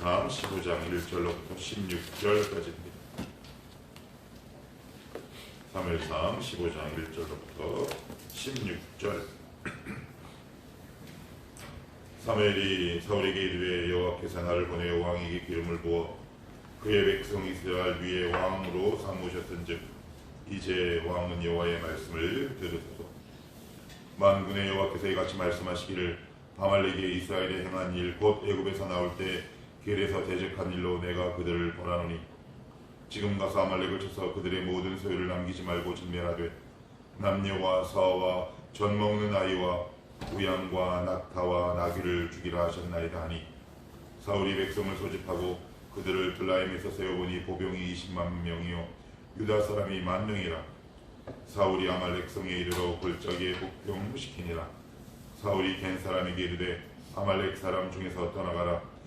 사무엘상 15장 1절로부터 16절까지입니다. 사무엘상 15장 1절로부터 16절. 사무엘이 사울에게 이르되 여호와께서 나를 보내어 왕에게 기름을 부어 그의 백성 이스라엘 위에 왕으로 삼으셨은즉 이제 왕은 여호와의 말씀을 들으소서. 만군의 여호와께서 이같이 말씀하시기를 아말렉이 이스라엘에 행한 일 곧 애굽에서 나올 때 길에서 대적한 일로 내가 그들을 벌하노니 지금 가서 아말렉을 쳐서 그들의 모든 소유를 남기지 말고 진멸하되 남녀와 서와 젖 먹는 아이와 우양과 낙타와 나귀를 죽이라 하셨나이다 하니 사울이 백성을 소집하고 그들을 블라임에서 세워보니 보병이 20만 명이요 유다 사람이 10,000명이라. 사울이 아말렉 성에 이르러 골짜기에 복병시키니라. 사울이 겐 사람에게 이르되 아말렉 사람 중에서 떠나가라.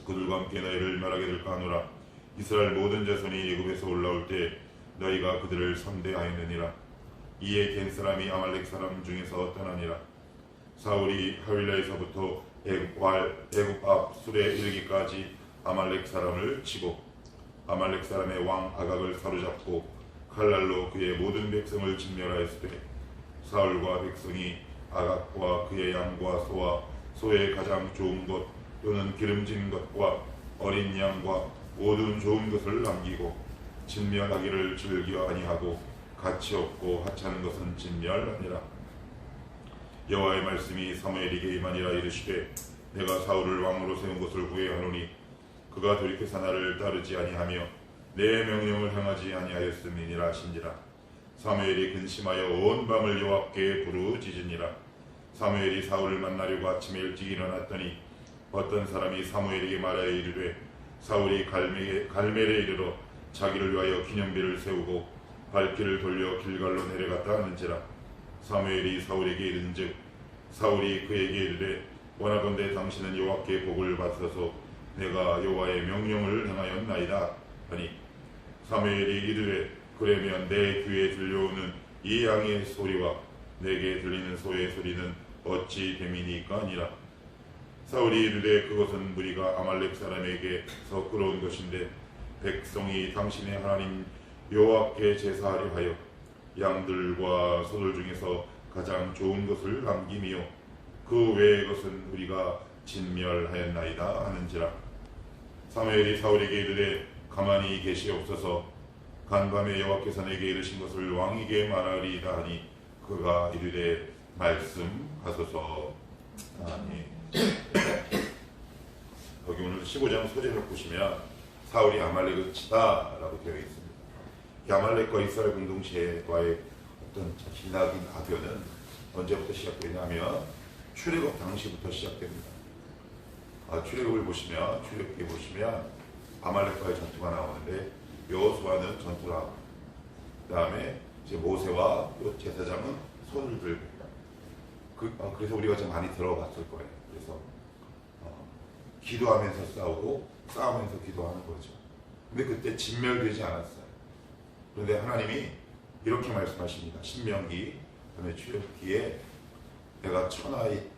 그들과 함께 너희를 멸하게 될까 하노라. 이스라엘 모든 자손이 애굽에서 올라올 때 너희가 그들을 선대하였느니라. 이에 겐 사람이 아말렉 사람 중에서 떠나니라. 사울이 하윌라에서부터 애굽 앞 술에 이르기까지 아말렉 사람을 치고 아말렉 사람의 왕 아각을 사로잡고 칼날로 그의 모든 백성을 진멸하였을 때 사울과 백성이 아각과 그의 양과 소와 소의 가장 좋은 것 또는 기름진 것과 어린 양과 모든 좋은 것을 남기고 진멸하기를 즐겨 아니하고 가치 없고 하찮은 것은 진멸하니라. 여호와의 말씀이 사무엘에게 임하니라. 이르시되 내가 사울을 왕으로 세운 것을 후회하노니 그가 돌이켜서 나를 따르지 아니하며 내 명령을 행하지 아니하였음이니라 하신지라. 사무엘이 근심하여 온 밤을 여호와께 부르짖으니라. 사무엘이 사울을 만나려고 아침에 일찍 일어났더니 어떤 사람이 사무엘에게 말하여 이르되 사울이 갈멜에 이르러 자기를 위하여 기념비를 세우고 발길을 돌려 길갈로 내려갔다 하는지라. 사무엘이 사울에게 이른즉 사울이 그에게 이르되 원하건대 당신은 여호와께 복을 받으소서. 내가 여호와의 명령을 행하였나이다 하니 사무엘이 이르되 그러면 내 귀에 들려오는 이 양의 소리와 내게 들리는 소의 소리는 어찌 됨이니까 아니라. 사울이 이르되 그것은 무리가 아말렉 사람에게서 끌어온 것인데 백성이 당신의 하나님 여호와께 제사하려 하여 양들과 소들 중에서 가장 좋은 것을 남김이요 그 외의 것은 우리가 진멸하였나이다 하는지라. 사무엘이 사울에게 이르되 가만히 계시옵소서. 간밤에 여호와께서 내게 이르신 것을 왕에게 말하리이다 하니 그가 이르되 말씀하소서. 아멘. 여기 오늘 15장 소제를 보시면 사울이 아말렉을 치다 라고 되어 있습니다. 이 아말렉과 이스라엘 공동체와의 어떤 기나긴 악연은 언제부터 시작되냐면 출애굽 당시부터 시작됩니다. 출애굽을 보시면 출애굽기에 보시면 아말렉과의 전투가 나오는데 여호수아는 전투를 하고 그 다음에 이제 모세와 또 제사장은 손을 들고 그래서 우리가 좀 많이 들어봤을 거예요. 그래서 기도하면서 싸우고 싸우면서 기도하는 거죠. 근데 그때 진멸되지 않았어요. 그런데 하나님이 이렇게 말씀하십니다. 신명기 그다음에 출애굽기에 내가 천하인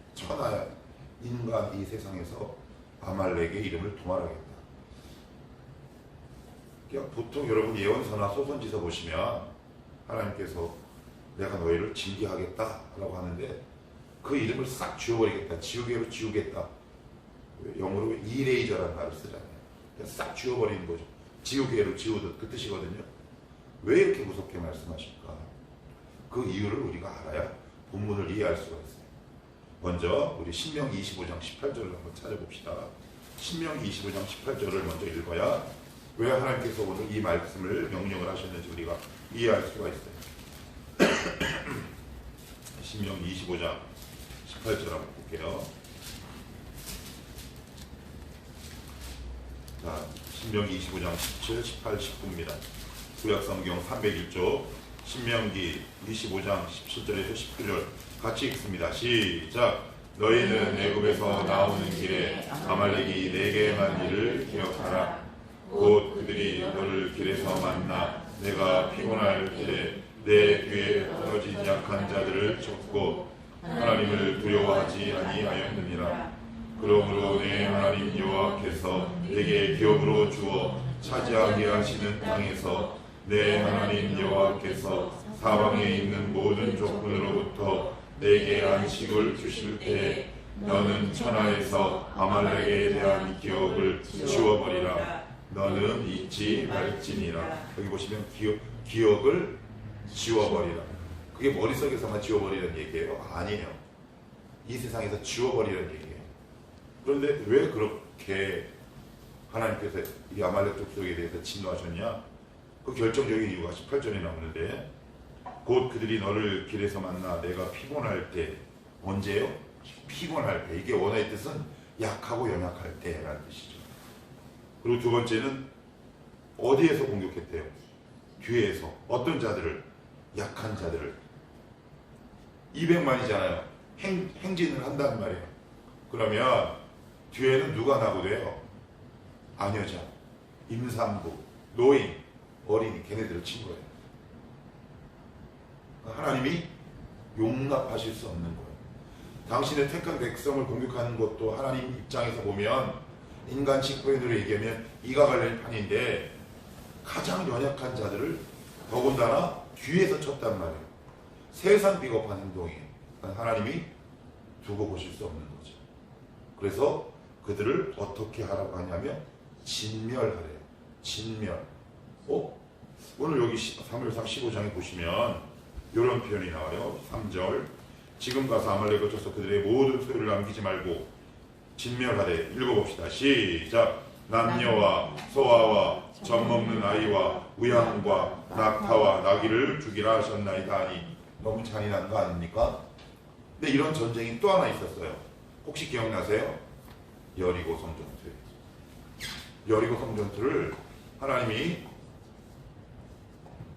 이 세상에서 아말렉의 이름을 도말하겠다. 그러니까 보통 여러분 예언서나 소선지서 보시면 하나님께서 내가 너희를 징계하겠다라고 하는데 그 이름을 싹 지워버리겠다. 지우개로 지우겠다. 영어로 이레이저라는 말을 쓰잖아요. 싹 지워버리는 거죠. 지우개로 지우듯 그 뜻이거든요. 왜 이렇게 무섭게 말씀하실까? 그 이유를 우리가 알아야 본문을 이해할 수가 있어요. 먼저 우리 신명기 25장 18절을 한번 찾아봅시다. 신명기 25장 18절을 먼저 읽어야 왜 하나님께서 오늘 이 말씀을 명령을 하셨는지 우리가 이해할 수가 있어요. 신명기 25장 18절 한번 볼게요. 자, 신명기 25장 17, 18, 19입니다. 구약성경 301조 신명기 25장 17절에서 19절 같이 읽습니다. 시작. 너희는 애굽에서 나오는 길에 아말렉이 내게 한 일을 기억하라. 곧 그들이 너를 길에서 만나 내가 피곤할 때 내 뒤에 떨어진 약한 자들을 쳤고 하나님을 두려워하지 아니하였느니라. 그러므로 내 하나님 여호와께서 내게 기업으로 주어 차지하게 하시는 땅에서 내 하나님 여호와께서 사방에 있는 모든 족분으로부터 내게 안식을 주실 때에 너는 천하에서 아말렉에 대한 기억을 지워버리라. 너는 잊지 말지니라. 여기 보시면 기억을 지워버리라. 그게 머릿속에서만 지워버리는 얘기예요? 아니에요. 이 세상에서 지워버리는 얘기예요. 그런데 왜 그렇게 하나님께서 이 아말렉 족속에 대해서 진노하셨냐? 그 결정적인 이유가 18절에 나오는데, 곧 그들이 너를 길에서 만나 내가 피곤할 때. 언제요? 피곤할 때. 이게 원어의 뜻은 약하고 연약할 때라는 뜻이죠. 그리고 두 번째는 어디에서 공격했대요? 뒤에서. 어떤 자들을? 약한 자들을. 200만이잖아요. 행진을 한단 말이에요. 그러면 뒤에는 누가 나고 돼요? 아녀자, 임산부, 노인, 어린이, 걔네들을 친 거예요. 하나님이 용납하실 수 없는 거예요. 당신의 택한 백성을 공격하는 것도 하나님 입장에서 보면 인간식 표현으로 얘기하면 이가 갈릴 판인데, 가장 연약한 자들을 더군다나 뒤에서 쳤단 말이에요. 세상 비겁한 행동이에요. 하나님이 두고 보실 수 없는 거죠. 그래서 그들을 어떻게 하라고 하냐면 진멸하래요. 진멸. 오늘 여기 사무엘상 15장에 보시면 이런 표현이 나와요. 3절. 지금 가서 아말렉을 쳐서 그들의 모든 소유를 남기지 말고 진멸하되. 읽어봅시다. 시작. 남녀와 소아와 젖먹는 아이와 우양과 낙타와 나귀를 죽이라 하셨나이다 하니. 너무 잔인한 거 아닙니까? 근데 이런 전쟁이 또 하나 있었어요. 혹시 기억나세요? 여리고 성전투. 여리고 성전투를 하나님이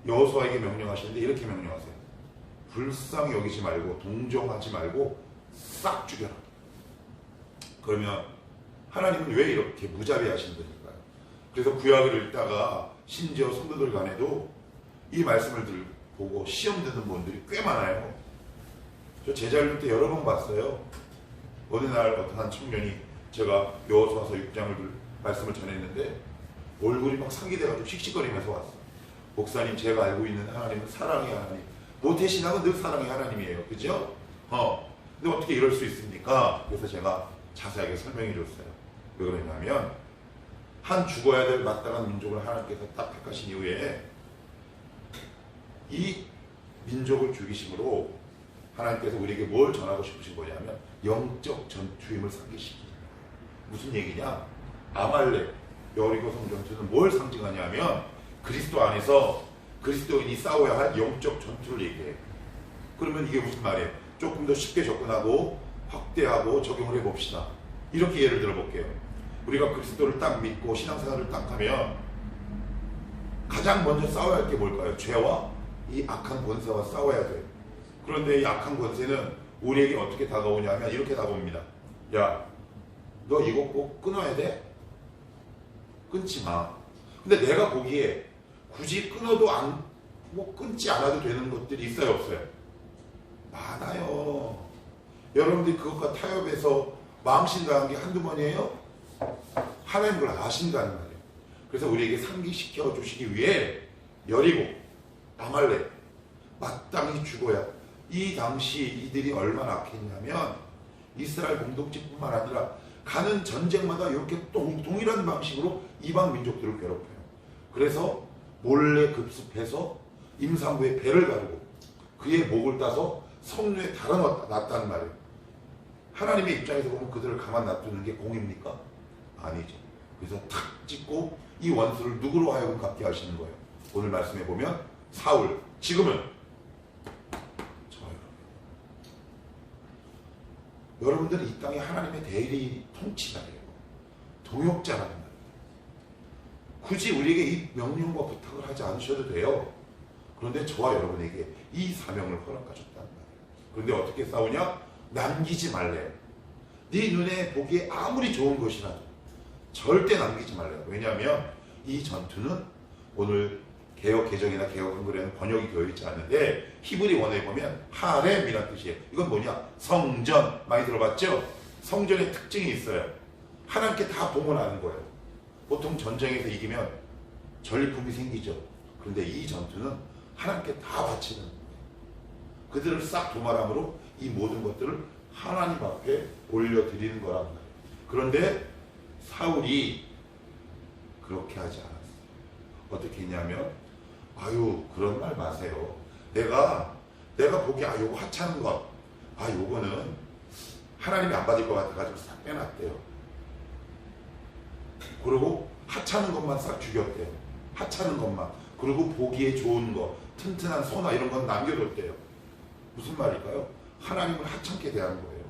여호수아에게 명령하시는데 이렇게 명령하세요. 불쌍히 여기지 말고 동정하지 말고 싹 죽여라. 그러면 하나님은 왜 이렇게 무자비하신 분일까요? 그래서 구약을 읽다가 심지어 성도들 간에도 이 말씀을 보고 시험 드는 분들이 꽤 많아요. 저 제자일 때 여러 번 봤어요. 어느 날 어떤 한 청년이 제가 여호수아서 6장을 말씀을 전했는데 얼굴이 막 상기돼가지고 씩씩거리면서 왔어. 목사님, 제가 알고 있는 하나님은 사랑의 하나님. 모태신앙은 늘 사랑의 하나님이에요. 그죠? 근데 어떻게 이럴 수 있습니까? 그래서 제가 자세하게 설명해 줬어요. 왜 그러냐면 한 죽어야 될 마땅한 민족을 하나님께서 딱 택하신 이후에 이 민족을 죽이심으로 하나님께서 우리에게 뭘 전하고 싶으신 거냐면 영적 전투임을 상기시키는 거예요. 무슨 얘기냐? 아말렉, 여리고 성전투는 뭘 상징하냐면 그리스도 안에서 그리스도인이 싸워야 할 영적 전투를 얘기해요. 그러면 이게 무슨 말이에요? 조금 더 쉽게 접근하고 확대하고 적용을 해봅시다. 이렇게 예를 들어 볼게요. 우리가 그리스도를 딱 믿고 신앙생활을 딱 하면 가장 먼저 싸워야 할 게 뭘까요? 죄와 이 악한 권세와 싸워야 돼요. 그런데 이 악한 권세는 우리에게 어떻게 다가오냐면 이렇게 다가옵니다. 야, 너 이거 꼭 끊어야 돼? 끊지 마. 근데 내가 보기에 굳이 끊어도 끊지 않아도 되는 것들이 있어요, 없어요? 많아요. 여러분들이 그것과 타협해서 망신당한 게 한두 번이에요? 하나님 그걸 아신다는 말이에요. 그래서 우리에게 상기시켜 주시기 위해 여리고, 아말렉, 마땅히 죽어야. 이 당시 이들이 얼마나 악했냐면 이스라엘 공동체뿐만 아니라 가는 전쟁마다 이렇게 동일한 방식으로 이방 민족들을 괴롭혀요. 그래서 몰래 급습해서 임산부의 배를 가르고 그의 목을 따서 성류에 달아놨다는 말이에요. 하나님의 입장에서 보면 그들을 가만 놔두는 게 공입니까? 아니죠. 그래서 탁 찍고 이 원수를 누구로 하여금 갚게 하시는 거예요. 오늘 말씀해 보면 사울, 지금은 저예요. 여러분들은 이 땅에 하나님의 대리 통치자예요. 동역자라는 말이에요. 굳이 우리에게 이 명령과 부탁을 하지 않으셔도 돼요. 그런데 저와 여러분에게 이 사명을 허락하셨단 말이에요. 그런데 어떻게 싸우냐? 남기지 말래요. 네 눈에 보기에 아무리 좋은 것이라도 절대 남기지 말래요. 왜냐하면 이 전투는 오늘 개역 개정이나 개역 한글에는 번역이 되어 있지 않는데 히브리 원어에 보면 하렘이라는 뜻이에요. 이건 뭐냐? 성전. 많이 들어봤죠? 성전의 특징이 있어요. 하나님께 다 봉헌하는 거예요. 보통 전쟁에서 이기면 전리품이 생기죠. 그런데 이 전투는 하나님께 다 바치는 거예요. 그들을 싹 도말함으로 이 모든 것들을 하나님 앞에 올려드리는 거란 말이에요. 그런데 사울이 그렇게 하지 않았어요. 어떻게 했냐면, 아유, 그런 말 마세요. 내가 보기에, 요거 하찮은 것, 요거는 하나님이 안 받을 것 같아가지고 싹 빼놨대요. 그리고 하찮은 것만 싹 죽였대요. 하찮은 것만. 그리고 보기에 좋은 거, 튼튼한 소나 이런 건 남겨뒀대요. 무슨 말일까요? 하나님을 하찮게 대하는 거예요.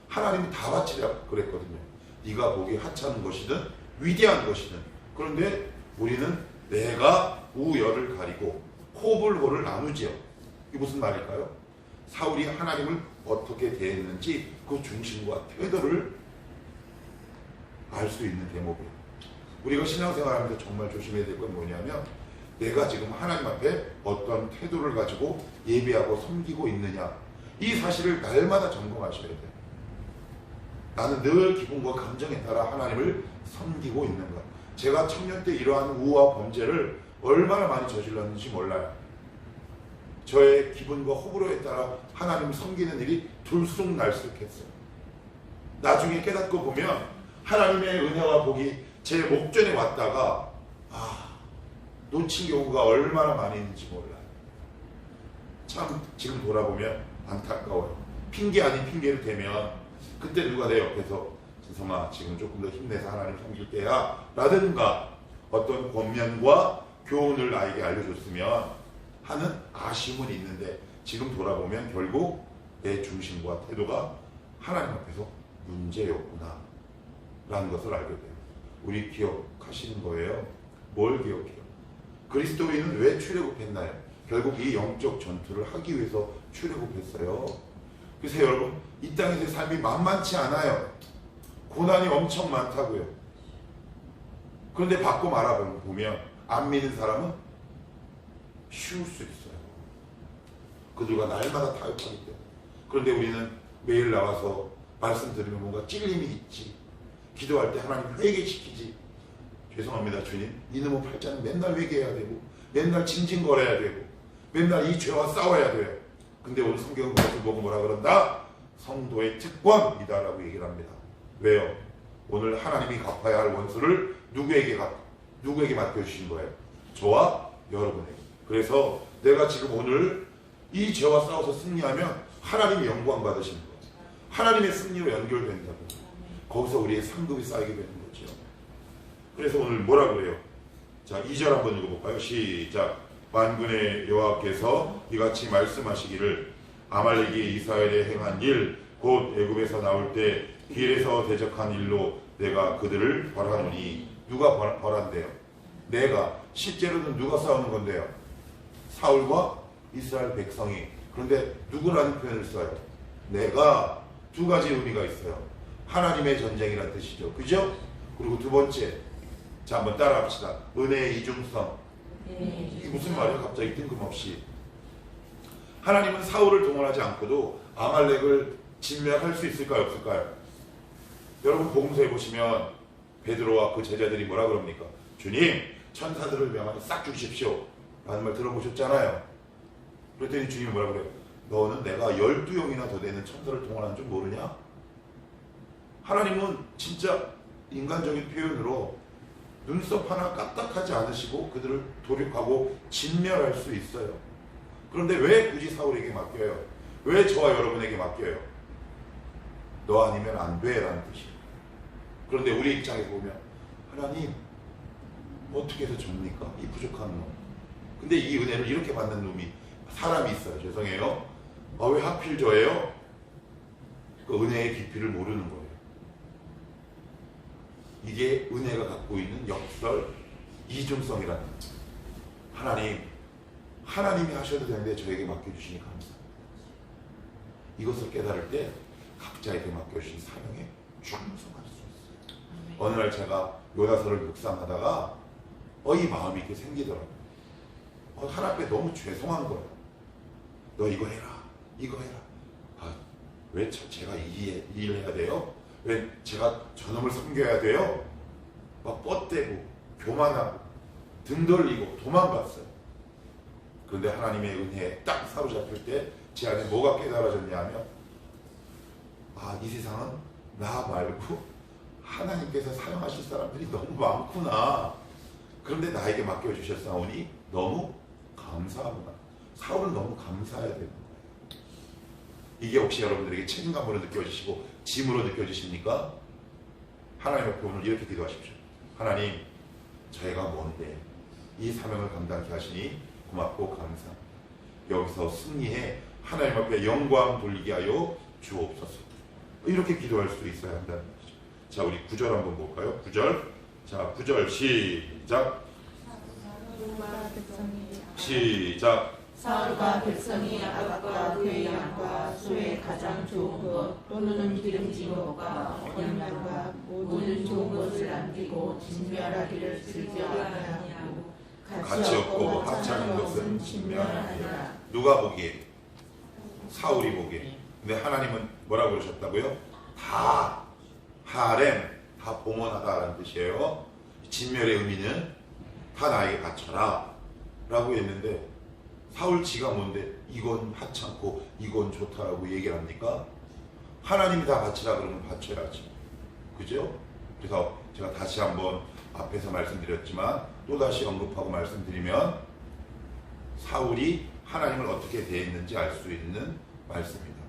하나님이 다 바치라 그랬거든요. 네가 보기에 하찮은 것이든 위대한 것이든. 그런데 우리는 내가 우열을 가리고 호불호를 나누지요. 이게 무슨 말일까요? 사울이 하나님을 어떻게 대했는지 그 중심과 태도를 알 수 있는 대목이에요. 우리가 신앙생활하면서 정말 조심해야 될 건 뭐냐면, 내가 지금 하나님 앞에 어떤 태도를 가지고 예배하고 섬기고 있느냐, 이 사실을 날마다 점검하셔야 돼요. 나는 늘 기분과 감정에 따라 하나님을 섬기고 있는가. 제가 청년 때 이러한 우와 범죄를 얼마나 많이 저질렀는지 몰라요. 저의 기분과 호불호에 따라 하나님을 섬기는 일이 들쑥날쑥했어요. 나중에 깨닫고 보면 하나님의 은혜와 복이 제 목전에 왔다가 놓친 경우가 얼마나 많이 있는지 몰라요. 참 지금 돌아보면 안타까워요. 핑계 아닌 핑계를 대면 그때 누가 내 옆에서 진성아 지금 조금 더 힘내서 하나님 섬길 때야 라든가 어떤 권면과 교훈을 나에게 알려줬으면 하는 아쉬움은 있는데, 지금 돌아보면 결국 내 중심과 태도가 하나님 앞에서 문제였구나 라는 것을 알게 돼요. 우리 기억하시는 거예요. 뭘 기억해요? 그리스도인은 왜 출애굽했나요? 결국 이 영적 전투를 하기 위해서 출애굽했어요. 그래서 여러분, 이 땅에서의 삶이 만만치 않아요. 고난이 엄청 많다고요. 그런데 바꿔 말아보면 안 믿는 사람은 쉬울 수 있어요. 그들과 날마다 타협하기 때문에. 그런데 우리는 매일 나와서 말씀 들으면 뭔가 찔림이 있지. 기도할 때 하나님 회개시키지. 죄송합니다 주님, 이놈의 팔자는 맨날 회개해야 되고 맨날 징징거려야 되고 맨날 이 죄와 싸워야 돼요. 근데 오늘 성경은 그것을 보고 뭐라 그런다? 성도의 특권이다라고 얘기를 합니다. 왜요? 오늘 하나님이 갚아야 할 원수를 누구에게 맡겨주신 거예요? 저와 여러분에게. 그래서 내가 지금 오늘 이 죄와 싸워서 승리하면 하나님이 영광 받으시는 거예요. 하나님의 승리로 연결된다고. 거기서 우리의 상급이 쌓이게 되는 거죠. 그래서 오늘 뭐라 그래요? 자, 2절 한번 읽어볼까요? 시작. 만군의 여호와께서 이같이 말씀하시기를 아말렉이 이스라엘에 행한 일, 곧 애굽에서 나올 때 길에서 대적한 일로 내가 그들을 벌하노니. 누가 벌한대요? 내가. 실제로는 누가 싸우는 건데요? 사울과 이스라엘 백성이. 그런데 누구라는 표현을 써요? 내가. 두 가지 의미가 있어요. 하나님의 전쟁이라는 뜻이죠. 그죠? 그리고 두 번째, 자 한번 따라 합시다. 은혜의 이중성. 이게 무슨 말이에요? 갑자기 뜬금없이. 하나님은 사울을 동원하지 않고도 아말렉을 진멸할 수 있을까요? 없을까요? 여러분 복음서에 보시면 베드로와 그 제자들이 뭐라 그럽니까? 주님, 천사들을 명하여 싹 죽이십시오 라는 말 들어보셨잖아요. 그랬더니 주님이 뭐라 그래요? 너는 내가 12용이나 더 되는 천사를 동원한 줄 모르냐? 하나님은 진짜 인간적인 표현으로 눈썹 하나 까딱하지 않으시고 그들을 도륙하고 진멸할 수 있어요. 그런데 왜 굳이 사울에게 맡겨요? 왜 저와 여러분에게 맡겨요? 너 아니면 안 돼 라는 뜻이에요. 그런데 우리 입장에서 보면 하나님 어떻게 해서 접니까? 이 부족한 놈. 근데 이 은혜를 이렇게 받는 놈이 사람이 있어요. 죄송해요. 왜 하필 저예요? 그 은혜의 깊이를 모르는 거예요. 이게 은혜가 갖고 있는 역설 이중성이라는 거예요. 하나님이 하셔도 되는데 저에게 맡겨주시니 감사합니다. 이것을 깨달을 때 각자에게 맡겨주신 사명에 충성할 수 있어요. 어느 날 제가 요나서를 묵상하다가 이 마음이 이렇게 생기더라고요. 하나님 앞에 너무 죄송한 거예요. 너 이거 해라. 이거 해라. 왜 제가 이 일을 해야 돼요? 왜 제가 저놈을 섬겨야 돼요? 막 뻗대고 교만하고 등 돌리고 도망갔어요. 그런데 하나님의 은혜에 딱 사로잡힐 때 제 안에 뭐가 깨달아졌냐 하면, 아, 이 세상은 나 말고 하나님께서 사용하실 사람들이 너무 많구나. 그런데 나에게 맡겨주셨사오니 너무 감사하구나. 사울은 너무 감사해야 되는 거예요. 이게 혹시 여러분들에게 책임감으로 느껴지시고 짐으로 느껴지십니까? 하나님 앞에 오늘 이렇게 기도하십시오. 하나님, 저희가 뭔데 이 사명을 감당케 하시니 고맙고 감사합니다. 여기서 승리해 하나님 앞에 영광 돌리게 하여 주옵소서. 이렇게 기도할 수 있어야 한다는 것이죠. 자, 우리 9절 한번 볼까요? 9절. 자, 9절 시작. 시작. 사울과 백성이 아각과 그의 양과 소의 가장 좋은 것 또는 기름진 것과 어린 양과 모든 좋은 것을 남기고 진멸하기를 즐겨 아니하고 같이 없고 하찮은 것은 진멸하니라. 누가 보기에? 사울이 보기에. 근데 하나님은 뭐라고 그러셨다고요? 다 하렘, 다 봉헌하다라는 뜻이에요. 진멸의 의미는 다 나에게 바쳐라 라고 했는데, 사울 지가 뭔데 이건 하찮고 이건 좋다라고 얘기를 합니까? 하나님이 다 바치라 그러면 바쳐야지. 그죠? 그래서 제가 다시 한번 앞에서 말씀드렸지만 또다시 언급하고 말씀드리면, 사울이 하나님을 어떻게 대했는지 알 수 있는 말씀입니다.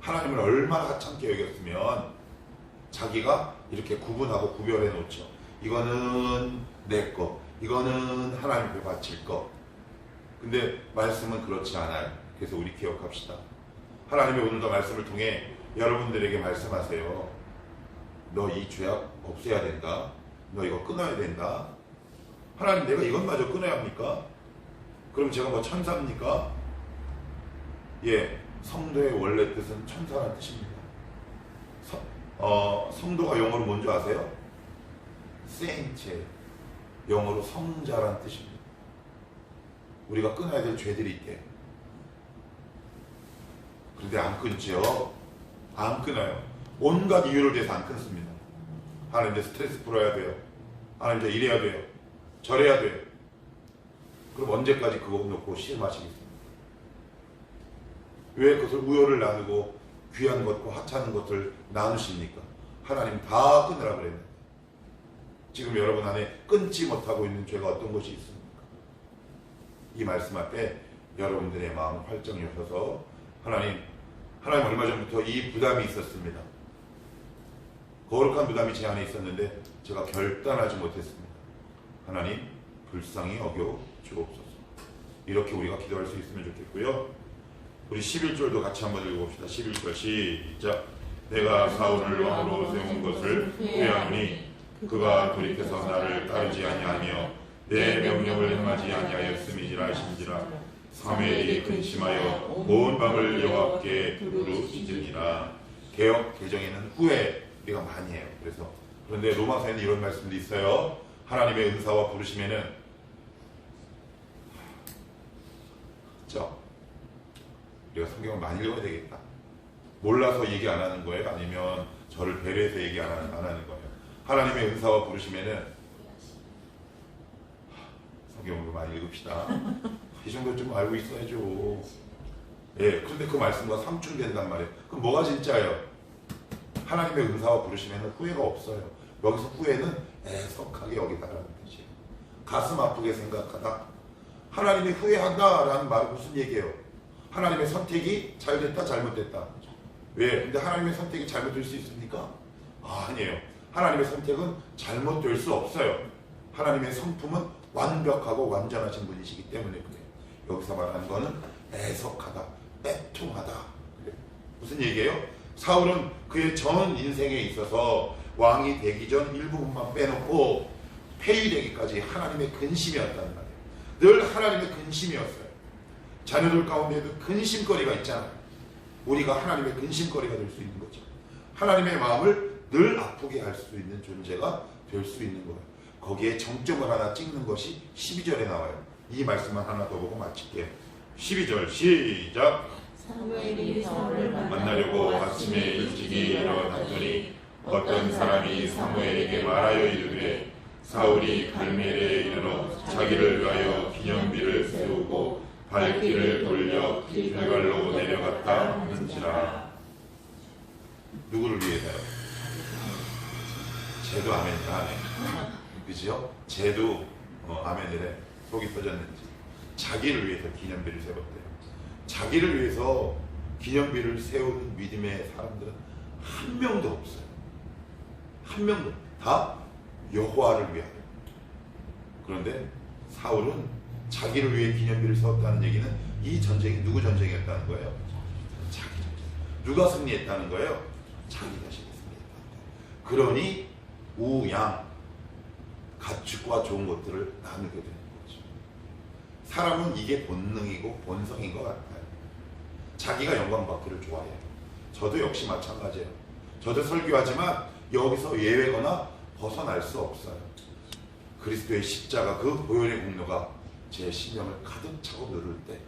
하나님을 얼마나 하찮게 여겼으면 자기가 이렇게 구분하고 구별해 놓죠. 이거는 내 거, 이거는 하나님께 바칠 거. 근데 말씀은 그렇지 않아요. 그래서 우리 기억합시다. 하나님이 오늘도 말씀을 통해 여러분들에게 말씀하세요. 너 이 죄악 없애야 된다. 너 이거 끊어야 된다. 하나님, 내가 이것마저 끊어야 합니까? 그럼 제가 뭐 천사입니까? 예, 성도의 원래 뜻은 천사라는 뜻입니다. 성도가 영어로 뭔지 아세요? 세인트, 영어로 성자라는 뜻입니다. 우리가 끊어야 될 죄들이 있대. 그런데 안 끊죠. 안 끊어요. 온갖 이유를 대해서 안 끊습니다. 하나님, 이제 스트레스 풀어야 돼요. 하나님, 이제 이래야 돼요. 저래야 돼요. 그럼 언제까지 그거 놓고 실마시겠습니까? 왜 그것을 우열을 나누고 귀한 것과 하찮은 것을 나누십니까? 하나님 다 끊으라 그랬는데 지금 여러분 안에 끊지 못하고 있는 죄가 어떤 것이 있습니까? 이 말씀 앞에 여러분들의 마음을 활짝 여셔서 하나님 얼마 전부터 이 부담이 있었습니다. 거룩한 부담이 제 안에 있었는데 제가 결단하지 못했습니다. 하나님, 불쌍히 여겨 주옵소서. 이렇게 우리가 기도할 수 있으면 좋겠고요. 우리 11절도 같이 한번 읽어봅시다. 11절 시작. 내가 사울을 왕으로 세운 것을 후회하노니 그가 돌이켜서 나를 따르지 아니하며 내 명령을 행하지 아니하였음이니라 하신지라. 사무엘이 근심하여 온 밤을 여호와께 부르짖으니라. 개역 개정에는 후회 우리가 많이 해요. 그런데 로마서에는 이런 말씀도 있어요. 하나님의 은사와 부르심에는 그렇죠? 우리가 성경을 많이 읽어야 되겠다. 몰라서 얘기 안 하는 거예요? 아니면 저를 배려해서 얘기 안 하는 거예요? 하나님의 은사와 부르심에는 성경을 많이 읽읍시다. 이 정도 좀 알고 있어야죠. 예, 그런데 그 말씀과 상충된단 말이에요. 그럼 뭐가 진짜예요? 하나님의 은사와 부르심에는 후회가 없어요. 여기서 후회는 애석하게 여기다라는 뜻이에요. 가슴 아프게 생각하다. 하나님이 후회한다라는 말은 무슨 얘기예요? 하나님의 선택이 잘됐다 잘못됐다. 왜? 근데 하나님의 선택이 잘못될 수 있습니까? 아니에요. 하나님의 선택은 잘못될 수 없어요. 하나님의 성품은 완벽하고 완전하신 분이시기 때문에 그래요. 여기서 말하는 거는 애석하다, 애통하다. 그래요. 무슨 얘기예요? 사울은 그의 전 인생에 있어서 왕이 되기 전 일부분만 빼놓고 폐위되기까지 하나님의 근심이었단 말이에요. 늘 하나님의 근심이었어요. 자녀들 가운데도 근심거리가 있잖아요. 우리가 하나님의 근심거리가 될 수 있는 거죠. 하나님의 마음을 늘 아프게 할 수 있는 존재가 될 수 있는 거예요. 거기에 정점을 하나 찍는 것이 12절에 나와요. 이 말씀만 하나 더 보고 마칠게요. 12절 시작. 사무엘이 사울을 만나려고 아침에 일찍이 일어났더니 어떤 사람이 사무엘에게 말하여 이르되 사울이 갈멜에 이르러 자기를 위하여 기념비를 세우고 발길을 돌려 길갈로 내려갔다 하는지라. 누구를 위해서요? 쟤도 아멘이다. 아멘. 그죠? 쟤도 아멘을 해. 속이 터졌는지. 자기를 위해서 기념비를 세웠대요. 자기를 위해서 기념비를 세우는 믿음의 사람들은 한 명도 없어요. 한 명도. 다 여호와를 위하여. 그런데 사울은 자기를 위해 기념비를 세웠다는 얘기는 이 전쟁이 누구 전쟁이었다는 거예요? 자기 전쟁. 누가 승리했다는 거예요? 자기 자신이 승리했다는 거예요. 그러니 우양 가축과 좋은 것들을 나누게 되는 거죠. 사람은 이게 본능이고 본성인 것 같아요. 자기가 영광받기를 좋아해요. 저도 역시 마찬가지예요. 저도 설교하지만 여기서 예외거나 벗어날 수 없어요. 그리스도의 십자가 그 보혈의 공로가 제 심령을 가득 차고 누를 때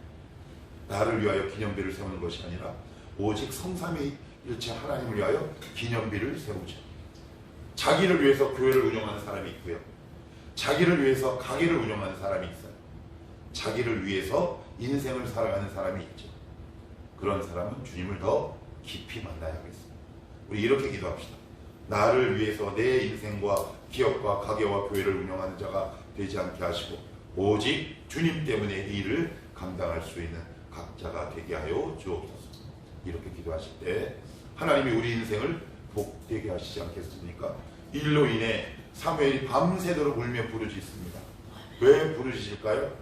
나를 위하여 기념비를 세우는 것이 아니라 오직 성삼위일체 하나님을 위하여 기념비를 세우죠. 자기를 위해서 교회를 운영하는 사람이 있고요. 자기를 위해서 가게를 운영하는 사람이 있어요. 자기를 위해서 인생을 살아가는 사람이 있죠. 그런 사람은 주님을 더 깊이 만나야겠습니다. 우리 이렇게 기도합시다. 나를 위해서 내 인생과 기업과 가게와 교회를 운영하는 자가 되지 않게 하시고 오직 주님 때문에 이 일을 감당할 수 있는 각자가 되게 하여 주옵소서. 이렇게 기도하실 때 하나님이 우리 인생을 복되게 하시지 않겠습니까? 일로 인해 사무엘이 밤새도록 울며 부르짖습니다. 왜 부르짖을까요?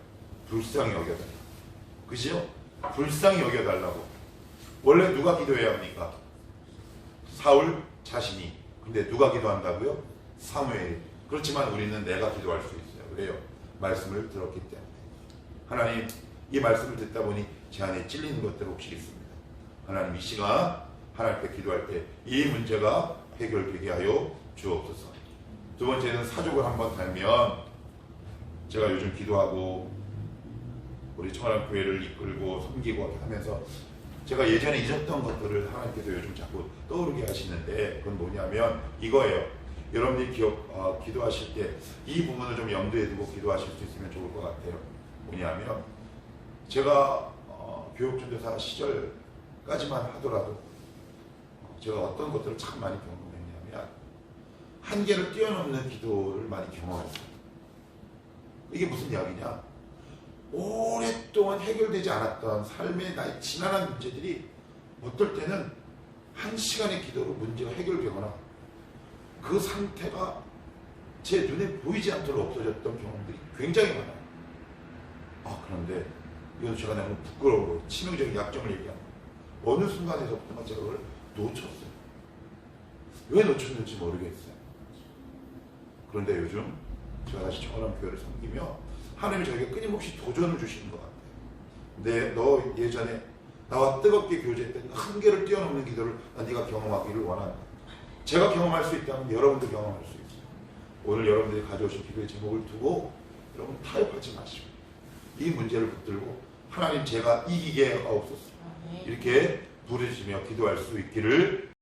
불쌍히 여겨달라고. 그죠? 불쌍히 여겨달라고. 원래 누가 기도해야 합니까? 사울 자신이. 근데 누가 기도한다고요? 사무엘이. 그렇지만 우리는 내가 기도할 수 있어요. 왜요? 말씀을 들었기 때문에. 하나님, 이 말씀을 듣다 보니 제 안에 찔리는 것들 혹시 있습니다. 하나님, 이 시간 하나님께 기도할 때 이 문제가 해결되게 하여 주옵소서. 두 번째는 사족을 한번 달면, 제가 요즘 기도하고 우리 청하람 교회를 이끌고 섬기고 하면서 제가 예전에 잊었던 것들을 하나님께서 요즘 자꾸 떠오르게 하시는데, 그건 뭐냐면 이거예요. 여러분들이 기도하실 때 이 부분을 좀 염두에 두고 기도하실 수 있으면 좋을 것 같아요. 뭐냐면 제가 교육전도사 시절까지만 하더라도 제가 어떤 것들을 참 많이 경험했냐면 한계를 뛰어넘는 기도를 많이 경험했어요. 이게 무슨 이야기냐? 오랫동안 해결되지 않았던 삶의 나의 지난한 문제들이 어떨 때는 한 시간의 기도로 문제가 해결되거나 그 상태가 제 눈에 보이지 않도록 없어졌던 경험들이 굉장히 많아요. 그런데 이건 제가 너무 부끄러워 치명적인 약점을 얘기합니다. 어느 순간에서부터 제가 그걸 놓쳤어요. 왜 놓쳤는지 모르겠어요. 그런데 요즘 제가 다시 청하람 교회를 섬기며 하나님이 저에게 끊임없이 도전을 주시는 것 같아요. 너 예전에 나와 뜨겁게 교제했던 한계를 뛰어넘는 기도를 네가 경험하기를 원한다. 제가 경험할 수 있다면 여러분도 경험할 수 있어요. 오늘 여러분들이 가져오신 기도의 제목을 두고 여러분 타협하지 마시고 이 문제를 붙들고 하나님 제가 이기게 하옵소서. 이렇게 부르짖으며 기도할 수 있기를